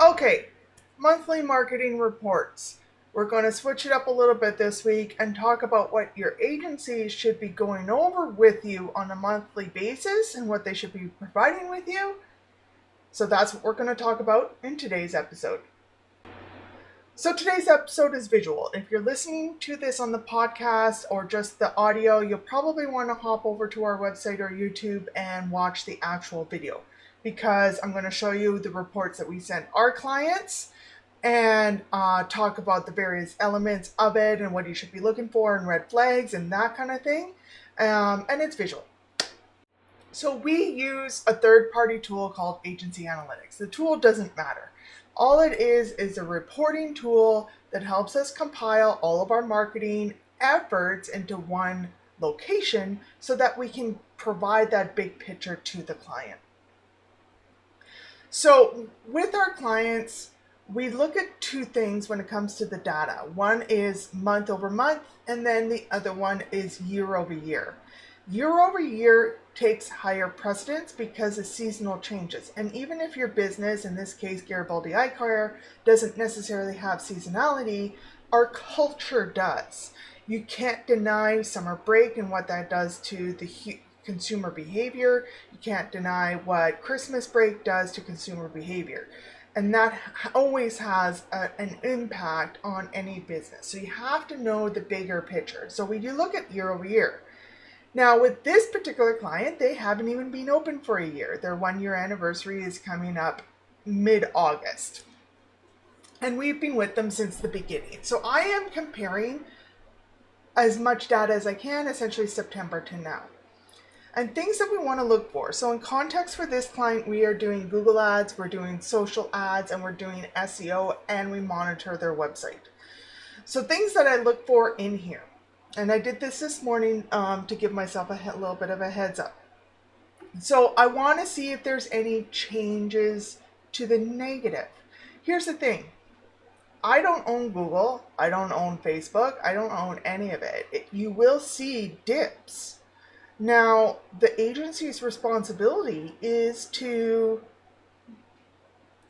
Okay, monthly marketing reports. We're going to switch it up a little bit this week and talk about what your agency should be going over with you on a monthly basis and what they should be providing with you. So that's what we're going to talk about in today's episode. So today's episode is visual. If you're listening to this on the podcast or just the audio, you'll probably want to hop over to our website or YouTube and watch the actual video, because I'm going to show you the reports that we sent our clients and talk about the various elements of it and what you should be looking for and red flags and that kind of thing. And it's visual. So we use a third-party tool called Agency Analytics. The tool doesn't matter. All it is a reporting tool that helps us compile all of our marketing efforts into one location so that we can provide that big picture to the client. So with our clients, we look at two things when it comes to the data. One is month over month, and then the other one is year over year. Year over year takes higher precedence because of seasonal changes. And even if your business, in this case Garibaldi Eye Care, doesn't necessarily have seasonality, our culture does. You can't deny summer break and what that does to the consumer behavior. You can't deny what Christmas break does to consumer behavior. And that always has an impact on any business. So you have to know the bigger picture. So we do look at year over year. Now, with this particular client, they haven't even been open for a year. Their 1-year anniversary is coming up mid-August. And we've been with them since the beginning. So I am comparing as much data as I can, essentially September to now. And things that we want to look for. So in context for this client, we are doing Google ads, we're doing social ads, and we're doing SEO, and we monitor their website. So things that I look for in here. And I did this morning to give myself a little bit of a heads up. So I want to see if there's any changes to the negative. Here's the thing. I don't own Google. I don't own Facebook. I don't own any of it. You will see dips. Now, the agency's responsibility is to,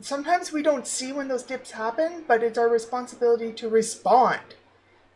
sometimes we don't see when those dips happen, but it's our responsibility to respond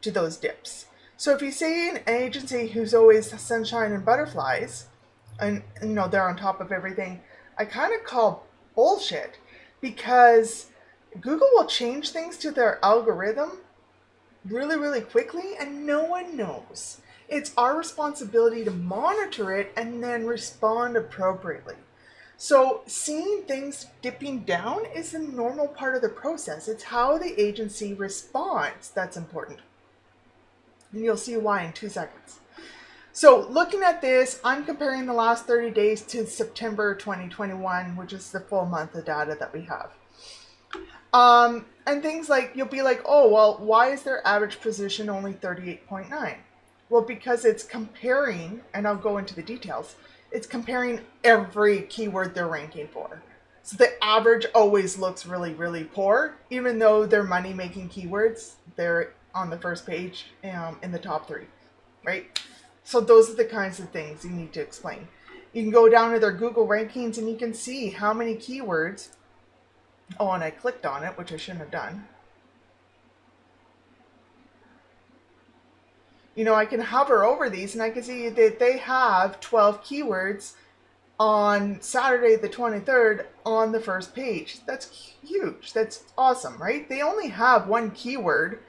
to those dips. So if you see an agency who's always sunshine and butterflies, and they're on top of everything, I kind of call bullshit, because Google will change things to their algorithm really, really quickly, and no one knows. It's our responsibility to monitor it and then respond appropriately. So seeing things dipping down is a normal part of the process. It's how the agency responds that's important. And you'll see why in 2 seconds. So looking at this, I'm comparing the last 30 days to September 2021, which is the full month of data that we have. And things like, you'll be like, oh, well, why is their average position only 38.9? Well, because it's comparing, and I'll go into the details, it's comparing every keyword they're ranking for. So the average always looks really, really poor, even though they're money-making keywords. They're on the first page in the top 3, right? So those are the kinds of things you need to explain. You can go down to their Google rankings and you can see how many keywords. Oh, and I clicked on it, which I shouldn't have done. I can hover over these and I can see that they have 12 keywords on Saturday the 23rd on the first page. That's huge. That's awesome, right? They only have one keyword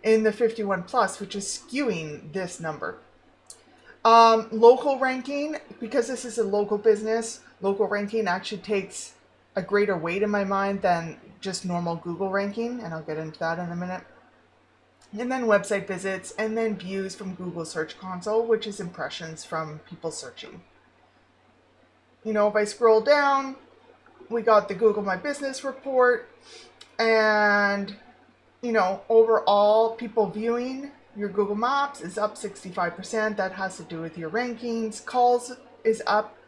in the 51 plus, which is skewing this number. Local ranking, because this is a local business, local ranking actually takes a greater weight in my mind than just normal Google ranking, and I'll get into that in a minute. And then website visits, and then views from Google Search Console, which is impressions from people searching. If I scroll down, we got the Google My Business report, and overall people viewing your Google Maps is up 65%. That has to do with your rankings. Calls is up.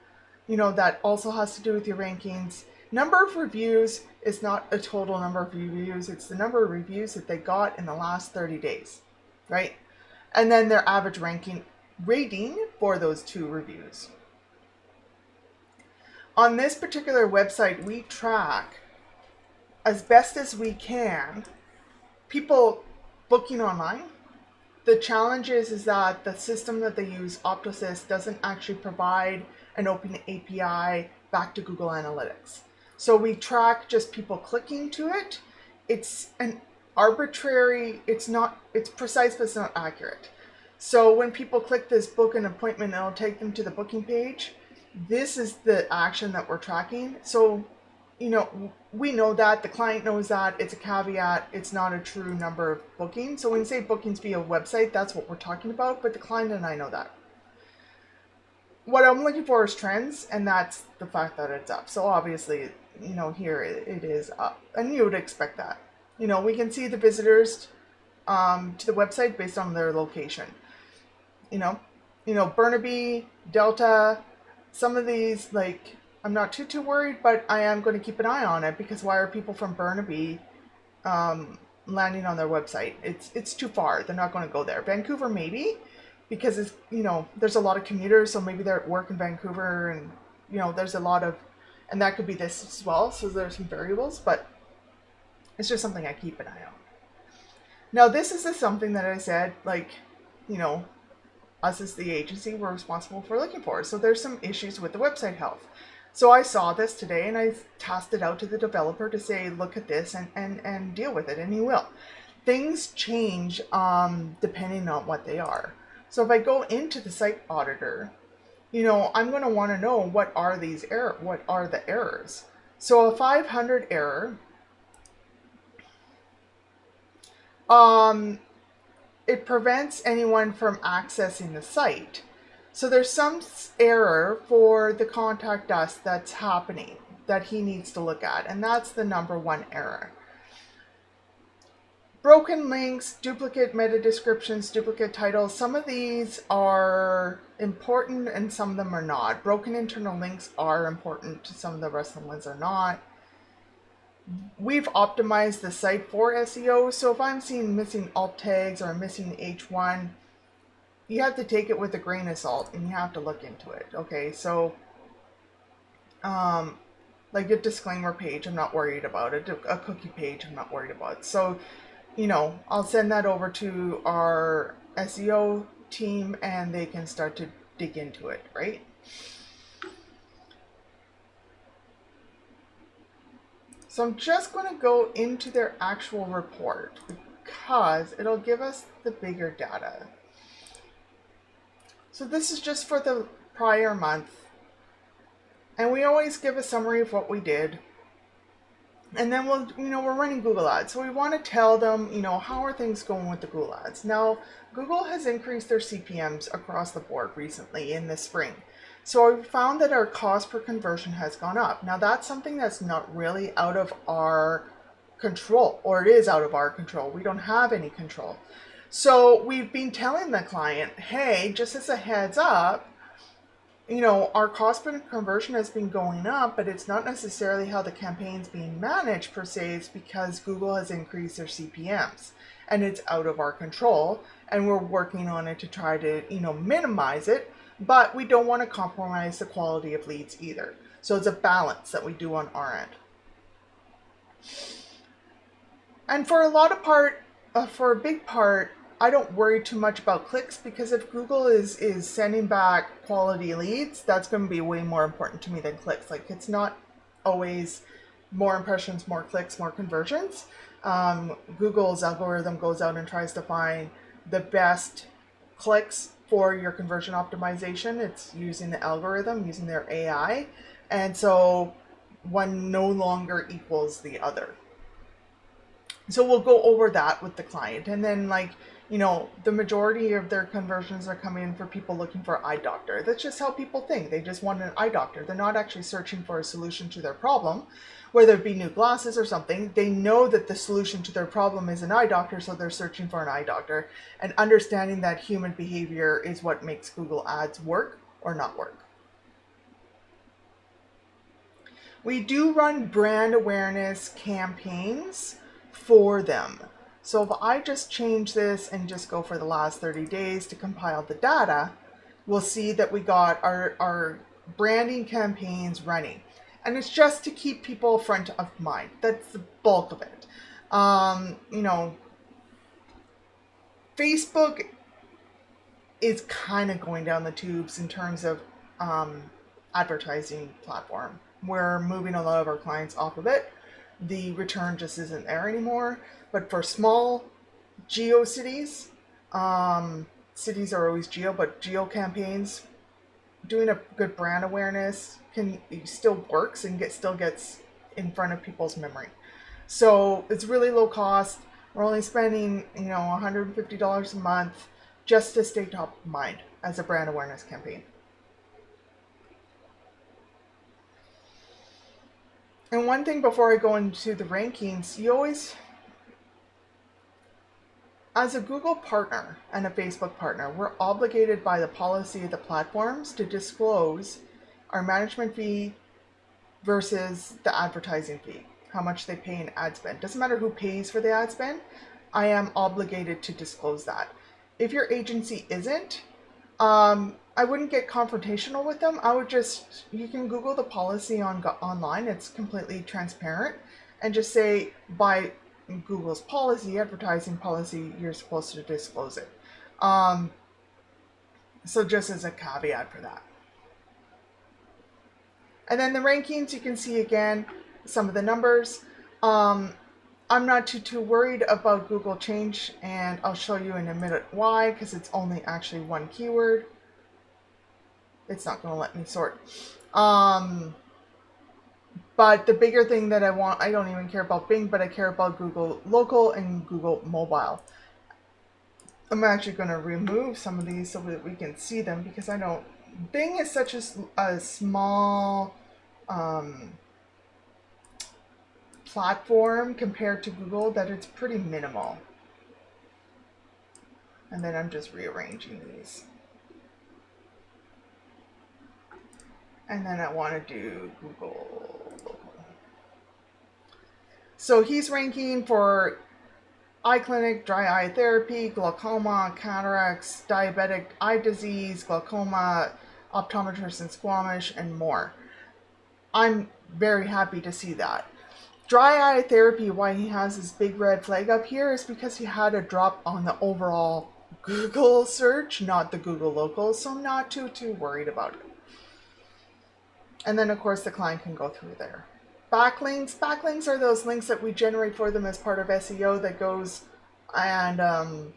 That also has to do with your rankings. Number of reviews is not a total number of reviews. It's the number of reviews that they got in the last 30 days, right? And then their average rating for those 2 reviews. On this particular website, we track as best as we can, people booking online. The challenge is that the system that they use, Optasys, doesn't actually provide an open API back to Google Analytics. So we track just people clicking to it. It's an arbitrary, it's precise, but it's not accurate. So when people click this book an appointment, it'll take them to the booking page. This is the action that we're tracking. So, we know that, the client knows that, it's a caveat, it's not a true number of bookings. So when you say bookings via website, that's what we're talking about, but the client and I know that. What I'm looking for is trends, and that's the fact that it's up. So obviously, here it is up, and you would expect that. We can see the visitors to the website based on their location. Burnaby, Delta, some of these, like, I'm not too worried, but I am going to keep an eye on it, because why are people from Burnaby landing on their website? It's too far. They're not going to go there. Vancouver, maybe, because it's, there's a lot of commuters, so maybe they're at work in Vancouver, and, there's a lot of, and that could be this as well. So there's some variables, but it's just something I keep an eye on. Now, this is something that I said, like, us as the agency, we're responsible for looking for. So there's some issues with the website health. So I saw this today, and I tasked it out to the developer to say, look at this and deal with it, and he will. Things change depending on what they are. So if I go into the site auditor, I'm going to want to know what are the errors. So a 500 error, it prevents anyone from accessing the site. So there's some error for the contact us that's happening that he needs to look at, and that's the number one error. Broken links, duplicate meta descriptions, duplicate titles, some of these are important and some of them are not. Broken internal links are important, some of the rest of the ones are not. We've optimized the site for SEO, so if I'm seeing missing alt tags or missing H1, you have to take it with a grain of salt and you have to look into it. Okay, so like a disclaimer page, I'm not worried about it. A cookie page, I'm not worried about. So, I'll send that over to our SEO team and they can start to dig into it, right? So I'm just going to go into their actual report because it'll give us the bigger data. So this is just for the prior month. And we always give a summary of what we did. And then we're running Google Ads. So we want to tell them, how are things going with the Google Ads? Now, Google has increased their CPMs across the board recently in the spring. So we found that our cost per conversion has gone up. Now that's something that's not really out of our control, or it is out of our control. We don't have any control. So we've been telling the client, hey, just as a heads up, our cost per conversion has been going up, but it's not necessarily how the campaign's being managed per se. It's because Google has increased their CPMs and it's out of our control. And we're working on it to try to, minimize it, but we don't want to compromise the quality of leads either. So it's a balance that we do on our end. And for a big part, I don't worry too much about clicks, because if Google is sending back quality leads, that's going to be way more important to me than clicks. Like, it's not always more impressions, more clicks, more conversions. Google's algorithm goes out and tries to find the best clicks for your conversion optimization. It's using the algorithm, using their AI. And so one no longer equals the other. So we'll go over that with the client. And then, the majority of their conversions are coming in for people looking for eye doctor. That's just how people think. They just want an eye doctor. They're not actually searching for a solution to their problem, whether it be new glasses or something. They know that the solution to their problem is an eye doctor, so they're searching for an eye doctor. And understanding that human behavior is what makes Google Ads work or not work. We do run brand awareness campaigns for them. So if I just change this and just go for the last 30 days to compile the data, we'll see that we got our branding campaigns running. And it's just to keep people front of mind. That's the bulk of it. You know, Facebook is kind of going down the tubes in terms of advertising platform. We're moving a lot of our clients off of it. The return just isn't there anymore. But for small geo cities, cities are always geo, but geo campaigns, doing a good brand awareness can still works and still gets in front of people's memory. So it's really low cost. We're only spending, $150 a month just to stay top of mind as a brand awareness campaign. And one thing before I go into the rankings, you always, as a Google partner and a Facebook partner, we're obligated by the policy of the platforms to disclose our management fee versus the advertising fee, how much they pay in ad spend. Doesn't matter who pays for the ad spend, I am obligated to disclose that. If your agency isn't, I wouldn't get confrontational with them. You can Google the policy online. It's completely transparent, and just say, by Google's policy, advertising policy, you're supposed to disclose it. So just as a caveat for that. And then the rankings, you can see again some of the numbers. I'm not too worried about Google change, and I'll show you in a minute why, because it's only actually one keyword. It's not going to let me sort. But the bigger thing that I don't even care about Bing, but I care about Google Local and Google Mobile. I'm actually going to remove some of these so that we can see them, because Bing is such a small platform compared to Google that it's pretty minimal. And then I'm just rearranging these. And then I want to do Google Local. So he's ranking for eye clinic, dry eye therapy, glaucoma, cataracts, diabetic eye disease, glaucoma, optometrist in Squamish, and more. I'm very happy to see that. Dry eye therapy, why he has this big red flag up here, is because he had a drop on the overall Google search, not the Google Local, so I'm not too worried about it. And then, of course, the client can go through there. Backlinks. Backlinks are those links that we generate for them as part of SEO that goes and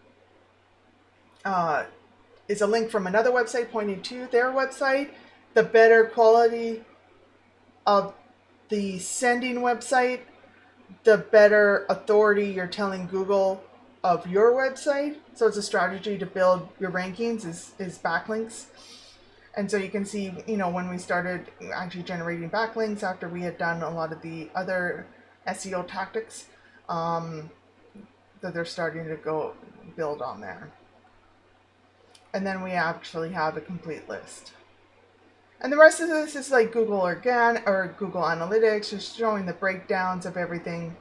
is a link from another website pointing to their website. The better quality of the sending website, the better authority you're telling Google of your website. So it's a strategy to build your rankings is backlinks. And so you can see, when we started actually generating backlinks after we had done a lot of the other SEO tactics, that they're starting to go build on there. And then we actually have a complete list. And the rest of this is like Google or Google Analytics, just showing the breakdowns of everything.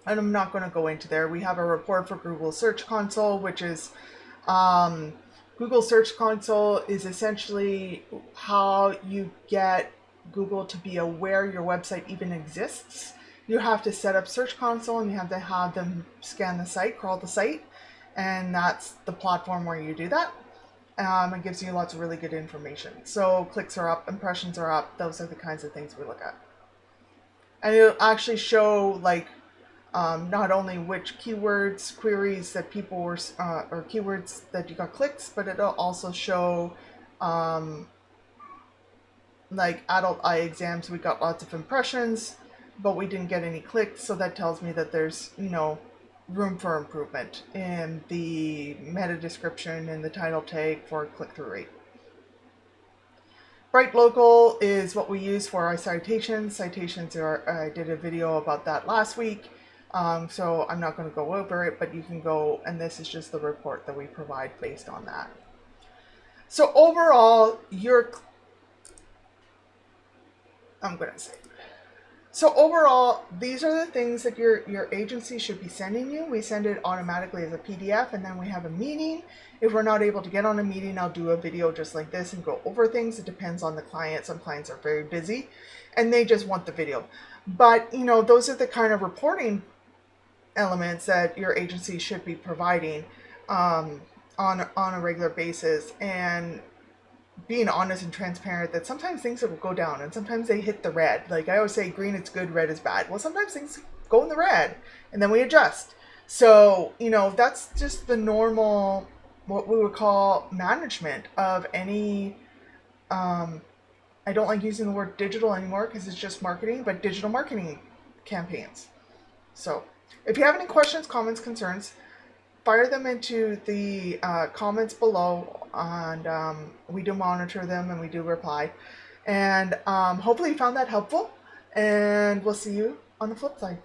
And I'm not going to go into there. We have a report for Google Search Console, which is Google Search Console is essentially how you get Google to be aware your website even exists. You have to set up Search Console and you have to have them scan the site, crawl the site, and that's the platform where you do that. It gives you lots of really good information. So clicks are up, impressions are up. Those are the kinds of things we look at. And it'll actually show not only which keywords, queries that people were, or keywords that you got clicks, but it'll also show like adult eye exams. We got lots of impressions, but we didn't get any clicks. So that tells me that there's, room for improvement in the meta description and the title tag for click-through rate. Bright Local is what we use for our citations. Citations I did a video about that last week. So I'm not going to go over it, but you can go, and this is just the report that we provide based on that. So overall, So overall, these are the things that your agency should be sending you. We send it automatically as a PDF, and then we have a meeting. If we're not able to get on a meeting, I'll do a video just like this and go over things. It depends on the client. Some clients are very busy and they just want the video. But, those are the kind of reporting elements that your agency should be providing on a regular basis, and being honest and transparent that sometimes things will go down and sometimes they hit the red. Like I always say, green is good, red is bad. Well, sometimes things go in the red and then we adjust. So, that's just the normal, what we would call management of any, I don't like using the word digital anymore because it's just marketing, but digital marketing campaigns. So if you have any questions, comments, concerns, fire them into the comments below, and we do monitor them and we do reply. And hopefully you found that helpful, and we'll see you on the flip side.